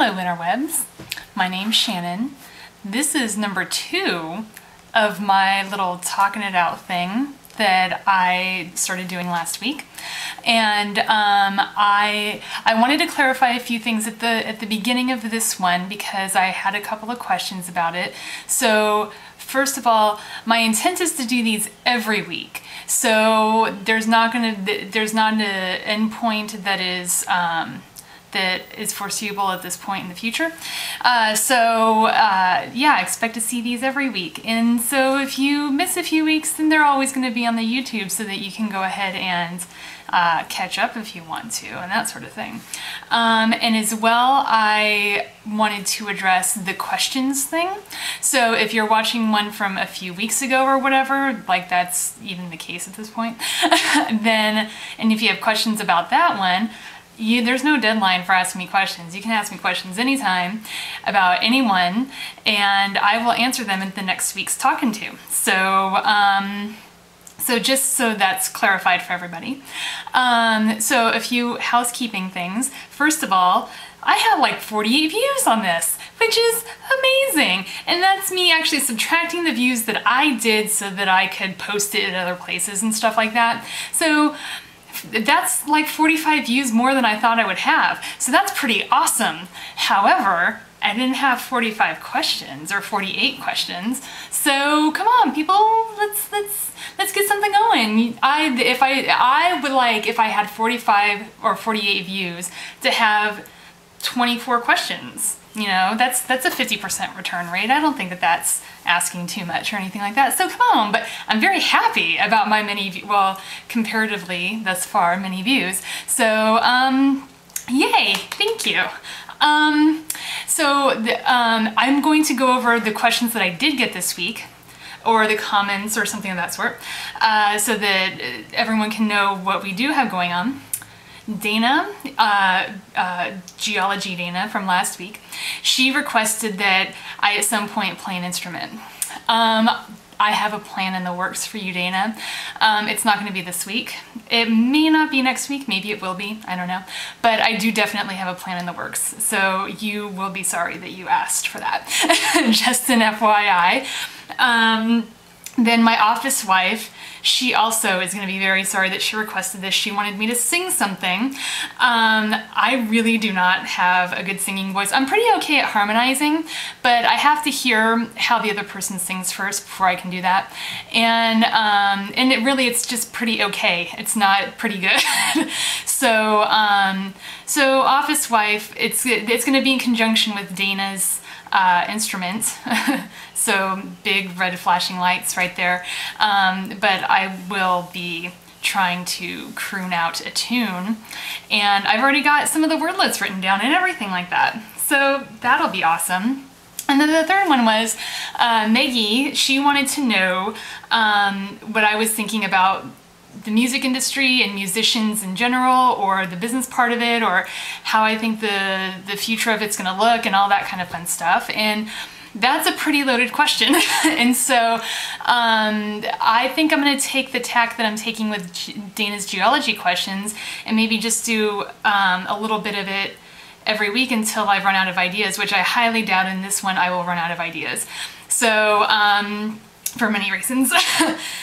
Hello interwebs, my name's Shannon. This is number 2 of my little talking it out thing that I started doing last week. And I wanted to clarify a few things at the beginning of this one because I had a couple of questions about it. So first of all, my intent is to do these every week. So there's not an endpoint that is foreseeable at this point in the future. Yeah, expect to see these every week. And so if you miss a few weeks, then they're always going to be on the YouTube so that you can go ahead and catch up if you want to and that sort of thing. And as well, I wanted to address the questions thing. So if you're watching one from a few weeks ago or whatever, like that's even the case at this point, then, and if you have questions about that one, there's no deadline for asking me questions. You can ask me questions anytime about anyone, and I will answer them at the next week's Talkin' to. So just so that's clarified for everybody. So a few housekeeping things. First of all, I have like 48 views on this, which is amazing. And that's me actually subtracting the views that I did so that I could post it at other places and stuff like that. So that's like 45 views more than I thought I would have. So that's pretty awesome. However, I didn't have 45 questions or 48 questions. So come on, people, let's get something going. I would like, if I had 45 or 48 views, to have 24 questions. You know, that's a 50% return rate. I don't think that that's asking too much or anything like that. So come on, but I'm very happy about my comparatively thus far, many views. So, yay, thank you. I'm going to go over the questions that I did get this week, or the comments or something of that sort, so that everyone can know what we do have going on. Dana, Geology Dana from last week, she requested that I at some point play an instrument. I have a plan in the works for you, Dana. It's not going to be this week. It may not be next week, maybe it will be, I don't know. But I do definitely have a plan in the works, so you will be sorry that you asked for that. Just an FYI. Then my office wife, she also is going to be very sorry that she requested this. She wanted me to sing something. I really do not have a good singing voice. I'm pretty okay at harmonizing, but I have to hear how the other person sings first before I can do that. And it's just pretty okay. It's not pretty good. So office wife, it's going to be in conjunction with Dana's instrument. So big red flashing lights right there. But I will be trying to croon out a tune, and I've already got some of the wordlets written down and everything like that. So that'll be awesome. And then the third one was Maggie. She wanted to know what I was thinking about the music industry and musicians in general, or the business part of it, or how I think the future of it's gonna look and all that kind of fun stuff. And that's a pretty loaded question. And so I think I'm going to take the tack that I'm taking with Dana's geology questions and maybe just do a little bit of it every week until I run out of ideas, which I highly doubt in this one I will run out of ideas. So, for many reasons.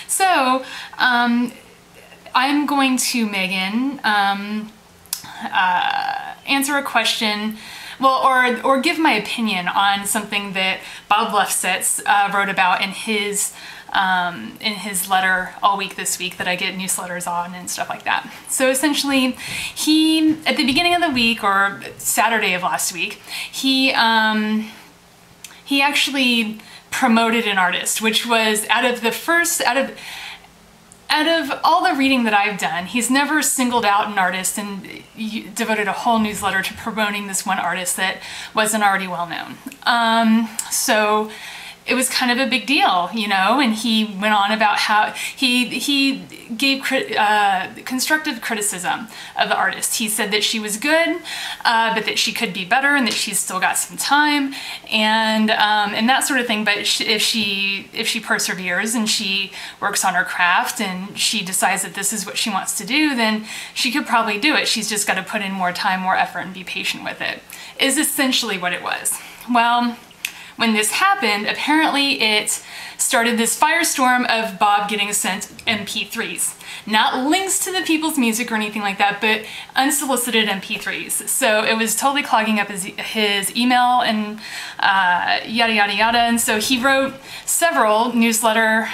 So, I'm going to, Megan, answer a question, well, or give my opinion on something that Bob Lefsetz wrote about in his letter all week this week that I get newsletters on and stuff like that. So essentially, he, at the beginning of the week, or Saturday of last week, he actually promoted an artist, which was out of all the reading that I've done, he's never singled out an artist and devoted a whole newsletter to promoting this one artist that wasn't already well known. So it was kind of a big deal, you know, and he went on about how he gave constructive criticism of the artist. He said that she was good, but that she could be better and that she's still got some time and that sort of thing. But if she perseveres and she works on her craft and she decides that this is what she wants to do, then she could probably do it. She's just got to put in more time, more effort, and be patient with it, is essentially what it was. Well, when this happened, apparently it started this firestorm of Bob getting sent MP3s. Not links to the people's music or anything like that, but unsolicited MP3s. So it was totally clogging up his email and yada yada yada. And so he wrote several newsletter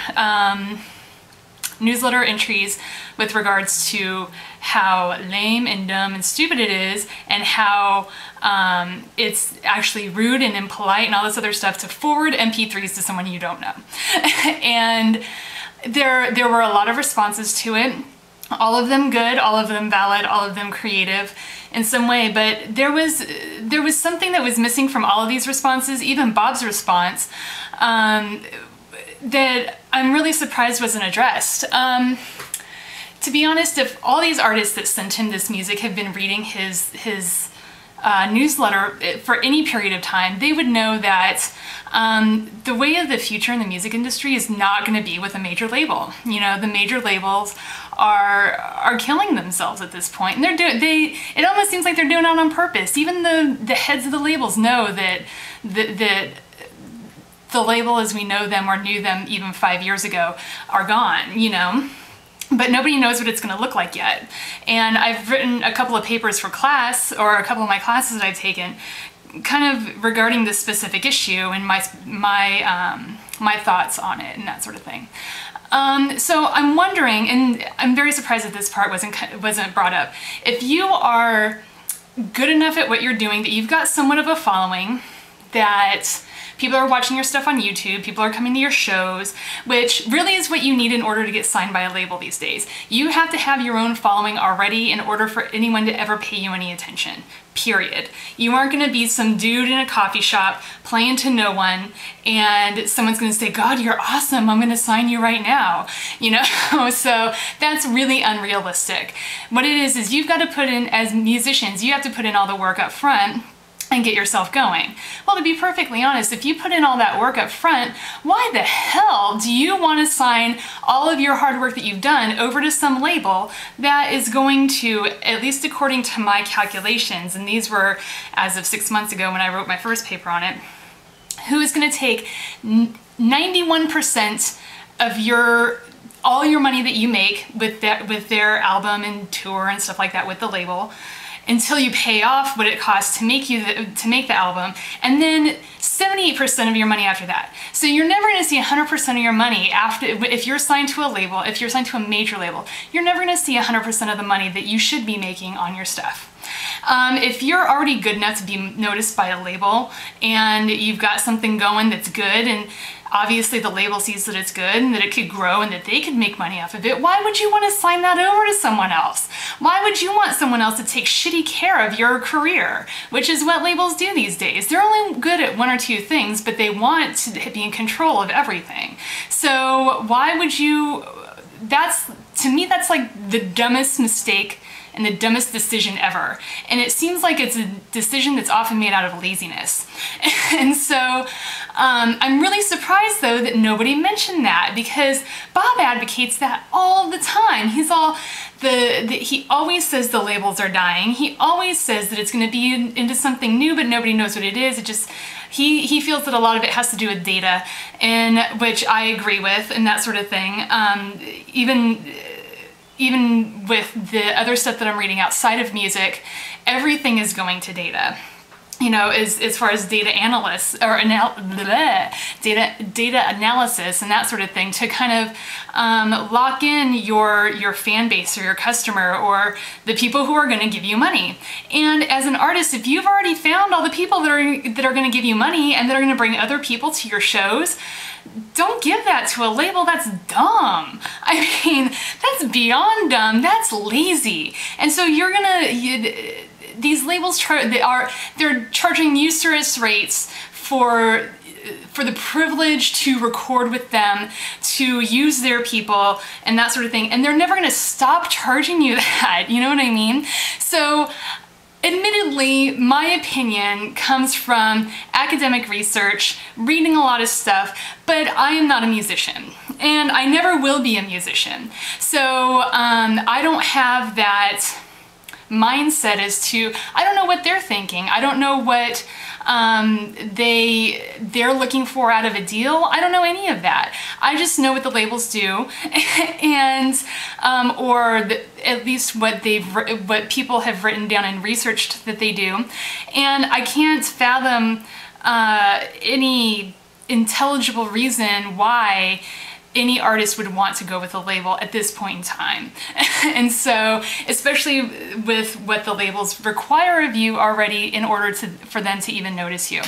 entries with regards to how lame and dumb and stupid it is, and how it's actually rude and impolite and all this other stuff to forward MP3s to someone you don't know. And there were a lot of responses to it, all of them good, all of them valid, all of them creative in some way, but there was something that was missing from all of these responses, even Bob's response, that I'm really surprised wasn't addressed. To be honest, if all these artists that sent him this music have been reading his newsletter for any period of time, they would know that the way of the future in the music industry is not going to be with a major label. You know, the major labels are killing themselves at this point, and it almost seems like they're doing it on purpose. Even the heads of the labels know that the label as we know them or knew them even 5 years ago are gone, you know? But nobody knows what it's going to look like yet. And I've written a couple of papers for class, or a couple of my classes that I've taken, kind of regarding this specific issue and my thoughts on it and that sort of thing. So I'm wondering, and I'm very surprised that this part wasn't brought up. If you are good enough at what you're doing, that you've got somewhat of a following, that people are watching your stuff on YouTube, people are coming to your shows, which really is what you need in order to get signed by a label these days. You have to have your own following already in order for anyone to ever pay you any attention, period. You aren't gonna be some dude in a coffee shop playing to no one and someone's gonna say, God, you're awesome, I'm gonna sign you right now, you know? So that's really unrealistic. What it is you've got to put in, as musicians, you have to put in all the work up front and get yourself going. Well, to be perfectly honest, if you put in all that work up front, why the hell do you want to sign all of your hard work that you've done over to some label that is going to, at least according to my calculations, and these were as of 6 months ago when I wrote my first paper on it, who is going to take 91% of all your money that you make with their album and tour and stuff like that with the label, until you pay off what it costs to make the album, and then 78% of your money after that. So you're never going to see 100% of your money if you're signed to a label, if you're signed to a major label, you're never going to see 100% of the money that you should be making on your stuff. If you're already good enough to be noticed by a label and you've got something going that's good, and obviously the label sees that it's good and that it could grow and that they could make money off of it, why would you want to sign that over to someone else? Why would you want someone else to take shitty care of your career? Which is what labels do these days. They're only good at one or two things, but they want to be in control of everything. So why would you, to me, that's like the dumbest mistake and the dumbest decision ever. And it seems like it's a decision that's often made out of laziness. And so I'm really surprised though that nobody mentioned that, because Bob advocates that all the time. He always says the labels are dying. He always says that it's going to be into something new, but nobody knows what it is. He feels that a lot of it has to do with data, and which I agree with, and that sort of thing. Even with the other stuff that I'm reading outside of music, everything is going to data. You know, as far as data analysts or data analysis and that sort of thing, to kind of lock in your fan base or your customer or the people who are going to give you money. And as an artist, if you've already found all the people that are going to give you money and that are going to bring other people to your shows, don't give that to a label. That's dumb. I mean, that's beyond dumb. That's lazy. And so these labels they're charging usurious rates for the privilege to record with them, to use their people and that sort of thing. And they're never gonna stop charging you that, you know what I mean? So admittedly, my opinion comes from academic research, reading a lot of stuff, but I am not a musician and I never will be a musician. So I don't have that mindset as to, I don't know what they're thinking. I don't know what they're looking for out of a deal. I don't know any of that. I just know what the labels do, and at least what people have written down and researched that they do, and I can't fathom any intelligible reason why any artist would want to go with a label at this point in time. And so, especially with what the labels require of you already in order for them to even notice you.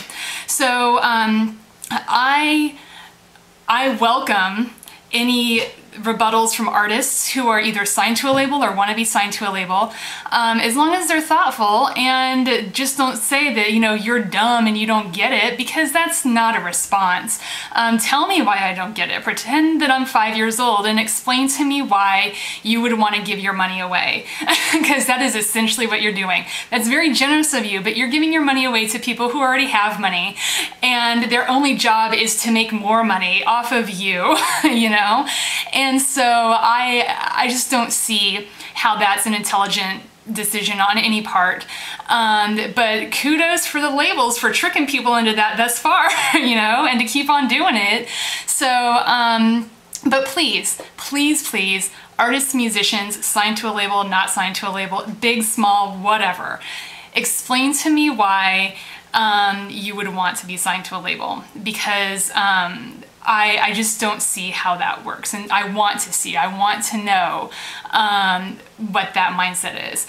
So I welcome any rebuttals from artists who are either signed to a label or want to be signed to a label, as long as they're thoughtful and just don't say that, you know, you're dumb and you don't get it, because that's not a response. Tell me why I don't get it. Pretend that I'm 5 years old and explain to me why you would want to give your money away, because that is essentially what you're doing. That's very generous of you, but you're giving your money away to people who already have money and their only job is to make more money off of you, you know? And so I just don't see how that's an intelligent decision on any part. But kudos for the labels for tricking people into that thus far, you know, and to keep on doing it. So, but please, please, please, artists, musicians, signed to a label, not signed to a label, big, small, whatever, explain to me why you would want to be signed to a label, because I just don't see how that works, and I want to know what that mindset is.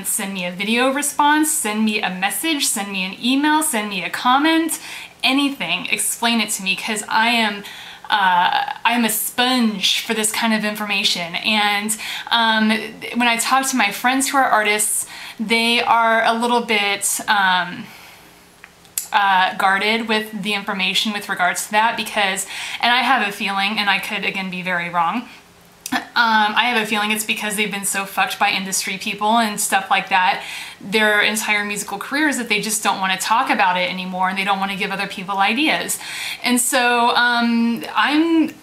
Send me a video response, send me a message, send me an email, send me a comment, anything, explain it to me, because I am a sponge for this kind of information. And when I talk to my friends who are artists, they are a little bit guarded with the information with regards to that, because, and I have a feeling, and I could again be very wrong, I have a feeling it's because they've been so fucked by industry people and stuff like that their entire musical careers that they just don't want to talk about it anymore, and they don't want to give other people ideas. And so I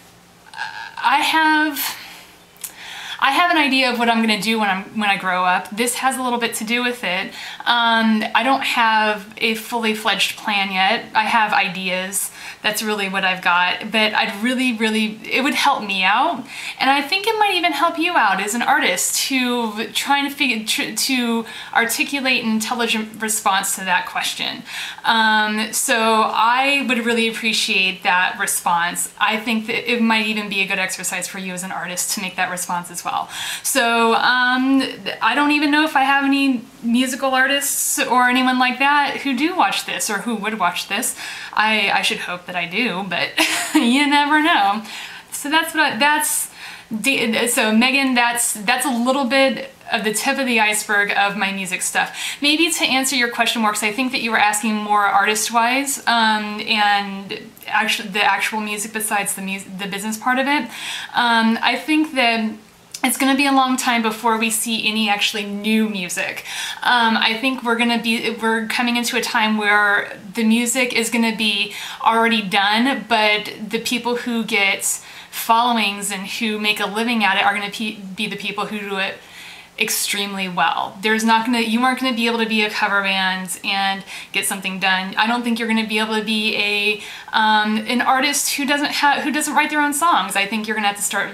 have an idea of what I'm going to do when I grow up. This has a little bit to do with it. I don't have a fully fledged plan yet. I have ideas. That's really what I've got. But I'd really, it would help me out. And I think it might even help you out as an artist to try to articulate an intelligent response to that question. So I would really appreciate that response. I think that it might even be a good exercise for you as an artist to make that response as well. So I don't even know if I have any musical artists or anyone like that who do watch this or who would watch this. I should hope that I do, but you never know. So that's so Megan, that's a little bit of the tip of the iceberg of my music stuff. Maybe to answer your question more, because I think that you were asking more artist-wise, and actually the actual music besides the business part of it. I think that it's going to be a long time before we see any actually new music. I think we're coming into a time where the music is going to be already done, but the people who get followings and who make a living at it are going to be the people who do it extremely well. You aren't going to be able to be a cover band and get something done. I don't think you're going to be able to be an artist who doesn't write their own songs. I think you're going to have to start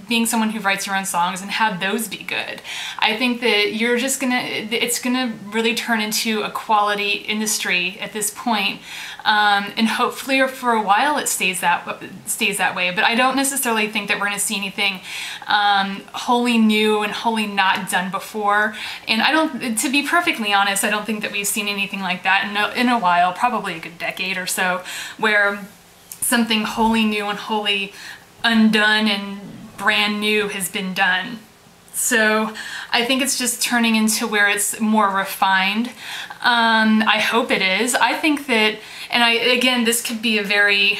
being someone who writes your own songs and have those be good. I think that it's gonna really turn into a quality industry at this point, and hopefully for a while it stays that way. But I don't necessarily think that we're gonna see anything wholly new and wholly not done before. And to be perfectly honest, I don't think that we've seen anything like that in a while, probably a good decade or so, where something wholly new and wholly undone and brand new has been done. So I think it's just turning into where it's more refined. I hope it is. I think that, and again, this could be a very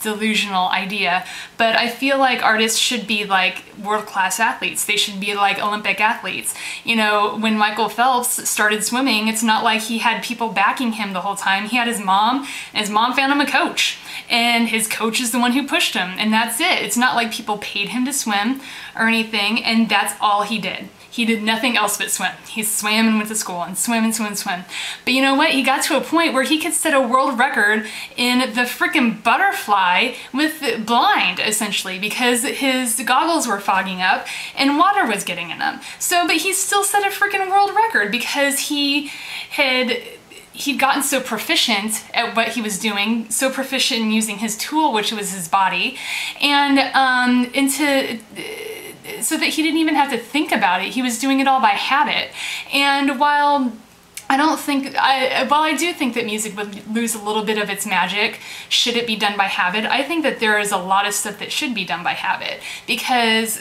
delusional idea, but I feel like artists should be like world-class athletes. They should be like Olympic athletes. You know, when Michael Phelps started swimming, it's not like he had people backing him the whole time. He had his mom, and his mom found him a coach, and his coach is the one who pushed him, and that's it. It's not like people paid him to swim or anything, and that's all he did. He did nothing else but swim. He swam and went to school and swim and swim and swim. But you know what? He got to a point where he could set a world record in the freaking butterfly with blind, essentially, because his goggles were fogging up and water was getting in them. So, but he still set a freaking world record because he'd gotten so proficient at what he was doing, so proficient in using his tool, which was his body, and so that he didn't even have to think about it. He was doing it all by habit. And while I do think that music would lose a little bit of its magic should it be done by habit, I think that there is a lot of stuff that should be done by habit, because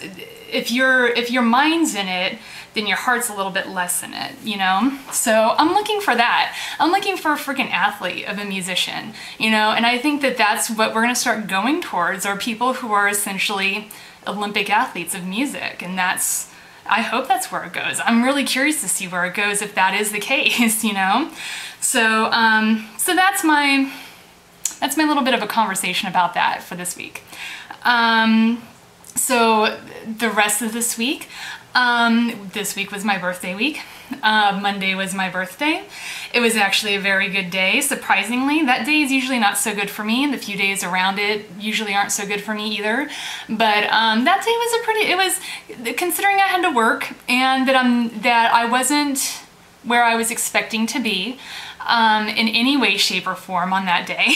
if your mind's in it, then your heart's a little bit less in it, you know? So I'm looking for that. I'm looking for a freaking athlete of a musician, you know? And I think that that's what we're gonna start going towards, are people who are essentially Olympic athletes of music, and I hope that's where it goes. I'm really curious to see where it goes if that is the case, you know? So so that's my little bit of a conversation about that for this week. So the rest of this week was my birthday week. Monday was my birthday. It was actually a very good day, surprisingly. That day is usually not so good for me, and the few days around it usually aren't so good for me either. But that day was considering I had to work and that I wasn't where I was expecting to be in any way, shape, or form on that day.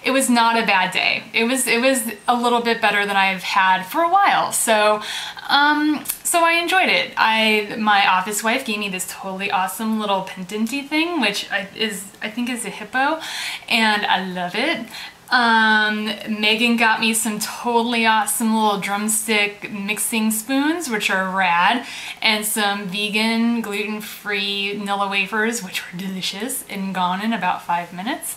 It was not a bad day. It was a little bit better than I've had for a while. So I enjoyed it. My office wife gave me this totally awesome little pendanty thing, which I think is a hippo, and I love it. Megan got me some totally awesome little drumstick mixing spoons, which are rad, and some vegan, gluten-free Nilla wafers, which were delicious and gone in about 5 minutes.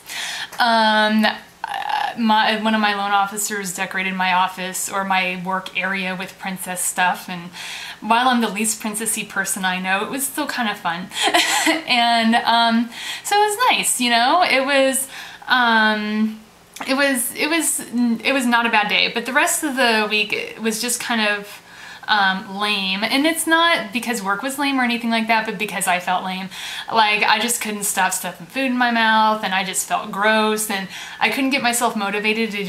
One of my loan officers decorated my office or my work area with princess stuff, and while I'm the least princessy person I know, it was still kind of fun. And so it was nice, you know. It was not a bad day, but the rest of the week was just kind of lame. And it's not because work was lame or anything like that, but because I felt lame. Like, I just couldn't stop stuffing food in my mouth, and I just felt gross, and I couldn't get myself motivated to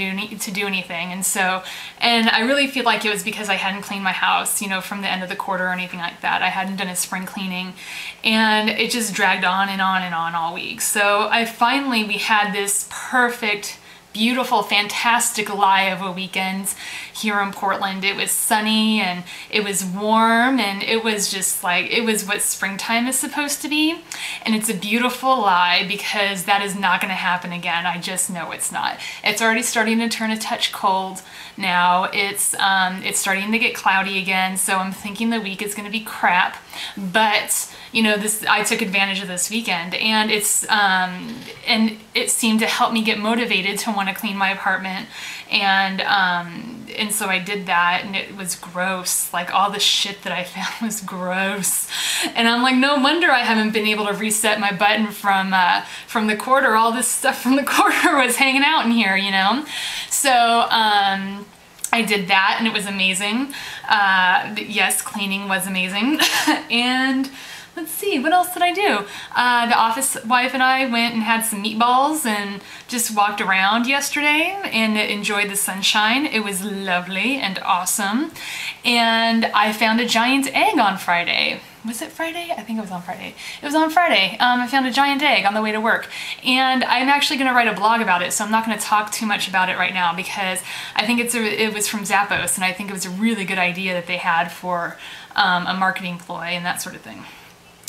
do anything. And I really feel like it was because I hadn't cleaned my house, you know, from the end of the quarter or anything like that. I hadn't done a spring cleaning, and it just dragged on and on and on all week. So we had this perfect, beautiful, fantastic lie of a weekend here in Portland. It was sunny and it was warm, and it was just like, it was what springtime is supposed to be. And it's a beautiful lie, because that is not going to happen again. I just know it's not. It's already starting to turn a touch cold now. It's starting to get cloudy again, so I'm thinking the week is going to be crap. But you know, I took advantage of this weekend, and and it seemed to help me get motivated to want to clean my apartment, and so I did that, and it was gross. Like, all the shit that I found was gross, and I'm like, no wonder I haven't been able to reset my button from the quarter. All this stuff from the quarter was hanging out in here, you know. So I did that, and it was amazing. Yes, cleaning was amazing. And let's see, what else did I do? The office wife and I went and had some meatballs and just walked around yesterday and enjoyed the sunshine. It was lovely and awesome. And I found a giant egg on Friday. Was it Friday? I think it was on Friday. It was on Friday. I found a giant egg on the way to work, and I'm actually going to write a blog about it, so I'm not going to talk too much about it right now, because I think it was from Zappos, and I think it was a really good idea that they had for a marketing ploy and that sort of thing.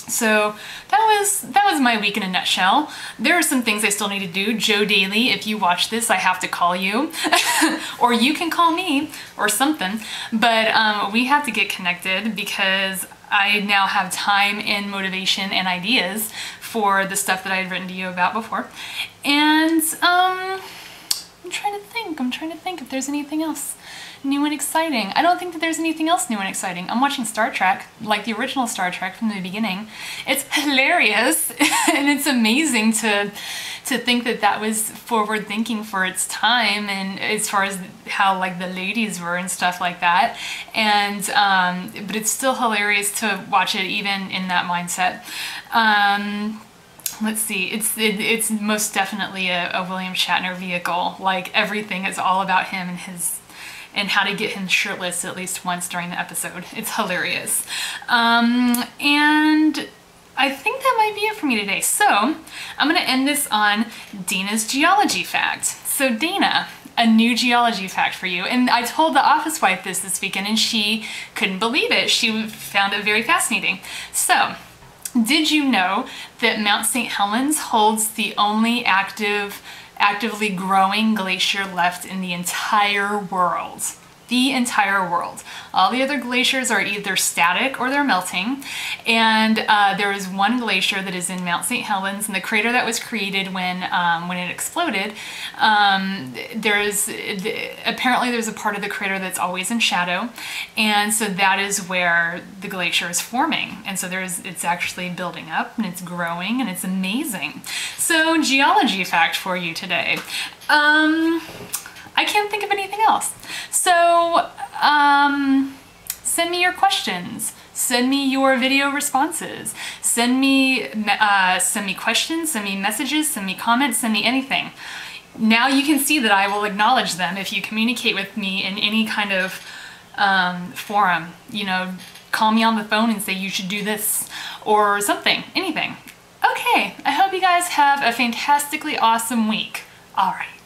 So that was my week in a nutshell. There are some things I still need to do. Joe Daly, if you watch this, I have to call you. Or you can call me or something. But we have to get connected because I now have time and motivation and ideas for the stuff that I had written to you about before. And I'm trying to think if there's anything else new and exciting. I don't think that there's anything else new and exciting. I'm watching Star Trek, like the original Star Trek from the beginning. It's hilarious and it's amazing to think that that was forward thinking for its time, and as far as how like the ladies were and stuff like that. And but it's still hilarious to watch it even in that mindset. Let's see, it's most definitely a William Shatner vehicle. Like everything is all about him and how to get him shirtless at least once during the episode. It's hilarious. And I think that might be it for me today. So I'm gonna end this on Dana's geology fact. So Dana, a new geology fact for you. And I told the office wife this weekend and she couldn't believe it. She found it very fascinating. So, did you know that Mount St. Helens holds the only actively growing glacier left in the entire world? The entire world. All the other glaciers are either static or they're melting. And there is one glacier that is in Mount St. Helens, and the crater that was created when it exploded. Apparently there's a part of the crater that's always in shadow, and so that is where the glacier is forming. And so it's actually building up and it's growing and it's amazing. So geology fact for you today. I can't think of anything else. So send me your questions. Send me your video responses. Send me questions, send me messages, send me comments, send me anything. Now you can see that I will acknowledge them if you communicate with me in any kind of forum. You know, call me on the phone and say you should do this or something, anything. Okay, I hope you guys have a fantastically awesome week. All right.